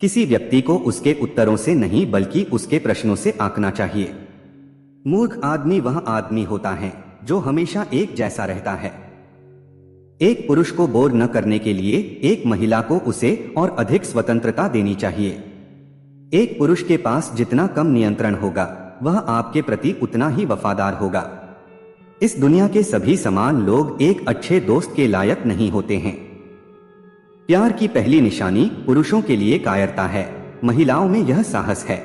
किसी व्यक्ति को उसके उत्तरों से नहीं बल्कि उसके प्रश्नों से आंकना चाहिए। मूर्ख आदमी वह आदमी होता है जो हमेशा एक जैसा रहता है। एक पुरुष को बोर न करने के लिए एक महिला को उसे और अधिक स्वतंत्रता देनी चाहिए। एक पुरुष के पास जितना कम नियंत्रण होगा वह आपके प्रति उतना ही वफादार होगा। इस दुनिया के सभी समान लोग एक अच्छे दोस्त के लायक नहीं होते हैं। प्यार की पहली निशानी पुरुषों के लिए कायरता है, महिलाओं में यह साहस है।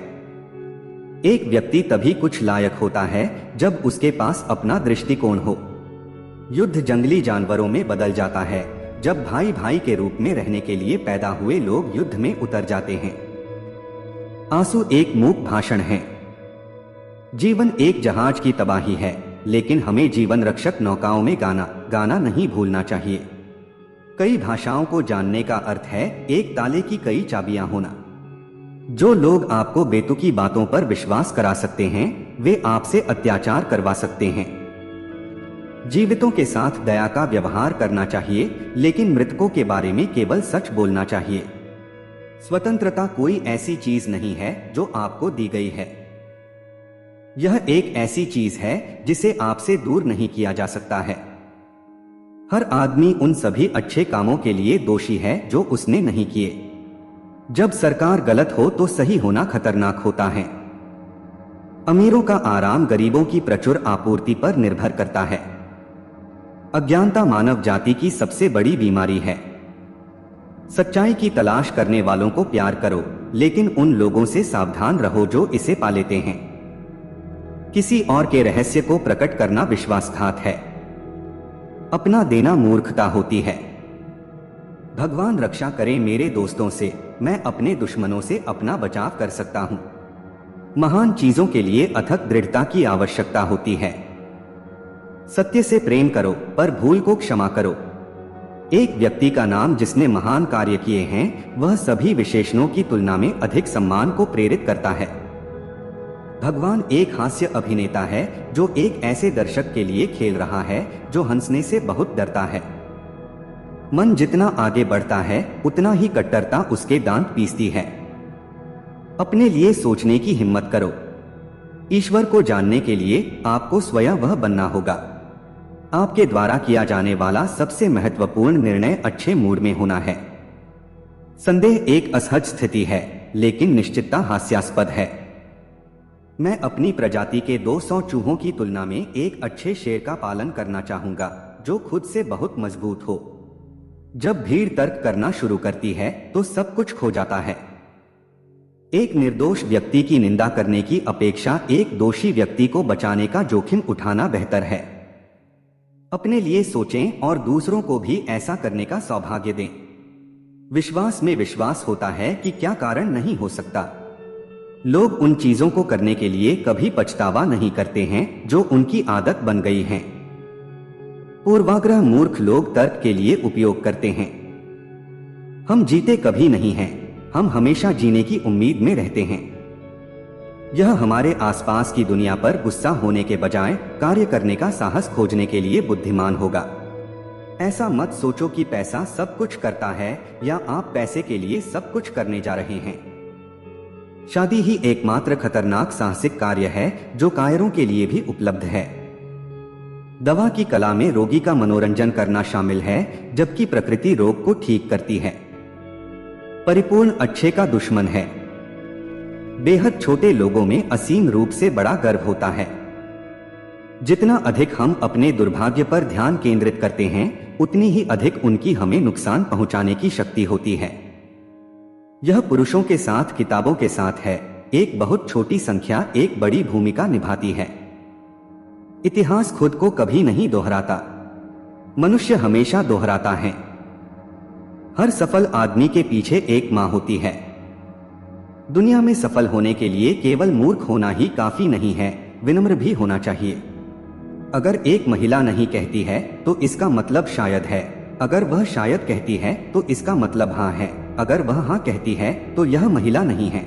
एक व्यक्ति तभी कुछ लायक होता है जब उसके पास अपना दृष्टिकोण हो। युद्ध जंगली जानवरों में बदल जाता है जब भाई भाई के रूप में रहने के लिए पैदा हुए लोग युद्ध में उतर जाते हैं। आंसू एक मूक भाषण है। जीवन एक जहाज की तबाही है, लेकिन हमें जीवन रक्षक नौकाओं में गाना नहीं भूलना चाहिए। कई भाषाओं को जानने का अर्थ है एक ताले की कई चाबियां होना। जो लोग आपको बेतुकी बातों पर विश्वास करा सकते हैं वे आपसे अत्याचार करवा सकते हैं। जीवितों के साथ दया का व्यवहार करना चाहिए, लेकिन मृतकों के बारे में केवल सच बोलना चाहिए। स्वतंत्रता कोई ऐसी चीज नहीं है जो आपको दी गई है। यह एक ऐसी चीज है जिसे आपसे दूर नहीं किया जा सकता है। हर आदमी उन सभी अच्छे कामों के लिए दोषी है जो उसने नहीं किए। जब सरकार गलत हो तो सही होना खतरनाक होता है। अमीरों का आराम गरीबों की प्रचुर आपूर्ति पर निर्भर करता है। अज्ञानता मानव जाति की सबसे बड़ी बीमारी है। सच्चाई की तलाश करने वालों को प्यार करो, लेकिन उन लोगों से सावधान रहो जो इसे पा लेते हैं। किसी और के रहस्य को प्रकट करना विश्वासघात है। अपना देना मूर्खता होती है। भगवान रक्षा करे मेरे दोस्तों से, मैं अपने दुश्मनों से अपना बचाव कर सकता हूं। महान चीजों के लिए अथक दृढ़ता की आवश्यकता होती है। सत्य से प्रेम करो पर भूल को क्षमा करो। एक व्यक्ति का नाम जिसने महान कार्य किए हैं वह सभी विशेषणों की तुलना में अधिक सम्मान को प्रेरित करता है। भगवान एक हास्य अभिनेता है जो एक ऐसे दर्शक के लिए खेल रहा है जो हंसने से बहुत डरता है। मन जितना आगे बढ़ता है उतना ही कट्टरता उसके दांत पीसती है। अपने लिए सोचने की हिम्मत करो। ईश्वर को जानने के लिए आपको स्वयं वह बनना होगा। आपके द्वारा किया जाने वाला सबसे महत्वपूर्ण निर्णय अच्छे मूड में होना है। संदेह एक असहज स्थिति है, लेकिन निश्चितता हास्यास्पद है। मैं अपनी प्रजाति के 200 चूहों की तुलना में एक अच्छे शेर का पालन करना चाहूंगा जो खुद से बहुत मजबूत हो। जब भीड़ तर्क करना शुरू करती है तो सब कुछ खो जाता है। एक निर्दोष व्यक्ति की निंदा करने की अपेक्षा एक दोषी व्यक्ति को बचाने का जोखिम उठाना बेहतर है। अपने लिए सोचें और दूसरों को भी ऐसा करने का सौभाग्य दें। विश्वास में विश्वास होता है कि क्या कारण नहीं हो सकता। लोग उन चीजों को करने के लिए कभी पछतावा नहीं करते हैं जो उनकी आदत बन गई हैं। पूर्वाग्रह मूर्ख लोग तर्क के लिए उपयोग करते हैं। हम जीते कभी नहीं हैं, हम हमेशा जीने की उम्मीद में रहते हैं। यह हमारे आसपास की दुनिया पर गुस्सा होने के बजाय कार्य करने का साहस खोजने के लिए बुद्धिमान होगा। ऐसा मत सोचो कि पैसा सब कुछ करता है या आप पैसे के लिए सब कुछ करने जा रहे हैं। शादी ही एकमात्र खतरनाक साहसिक कार्य है जो कायरों के लिए भी उपलब्ध है। दवा की कला में रोगी का मनोरंजन करना शामिल है, जबकि प्रकृति रोग को ठीक करती है। परिपूर्ण अच्छे का दुश्मन है। बेहद छोटे लोगों में असीम रूप से बड़ा गर्व होता है। जितना अधिक हम अपने दुर्भाग्य पर ध्यान केंद्रित करते हैं उतनी ही अधिक उनकी हमें नुकसान पहुंचाने की शक्ति होती है। यह पुरुषों के साथ किताबों के साथ है। एक बहुत छोटी संख्या एक बड़ी भूमिका निभाती है। इतिहास खुद को कभी नहीं दोहराता, मनुष्य हमेशा दोहराता है। हर सफल आदमी के पीछे एक मां होती है। दुनिया में सफल होने के लिए केवल मूर्ख होना ही काफी नहीं है, विनम्र भी होना चाहिए। अगर एक महिला नहीं कहती है तो इसका मतलब शायद है। अगर वह शायद कहती है तो इसका मतलब हाँ है। अगर वह हाँ कहती है तो यह महिला नहीं है।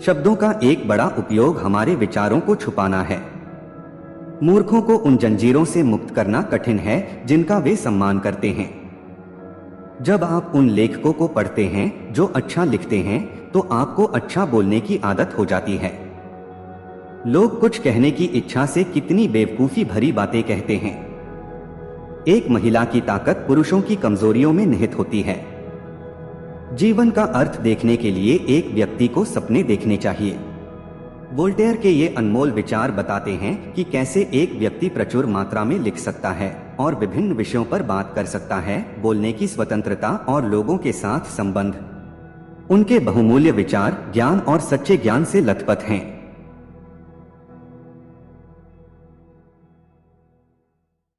शब्दों का एक बड़ा उपयोग हमारे विचारों को छुपाना है। मूर्खों को उन जंजीरों से मुक्त करना कठिन है जिनका वे सम्मान करते हैं। जब आप उन लेखकों को पढ़ते हैं जो अच्छा लिखते हैं, तो आपको अच्छा बोलने की आदत हो जाती है। लोग कुछ कहने की इच्छा से कितनी बेवकूफी भरी बातें कहते हैं। एक महिला की ताकत पुरुषों की कमजोरियों में निहित होती है। जीवन का अर्थ देखने के लिए एक व्यक्ति को सपने देखने चाहिए। वोल्टेयर के ये अनमोल विचार बताते हैं कि कैसे एक व्यक्ति प्रचुर मात्रा में लिख सकता है और विभिन्न विषयों पर बात कर सकता है। बोलने की स्वतंत्रता और लोगों के साथ संबंध, उनके बहुमूल्य विचार ज्ञान और सच्चे ज्ञान से लथपथ हैं।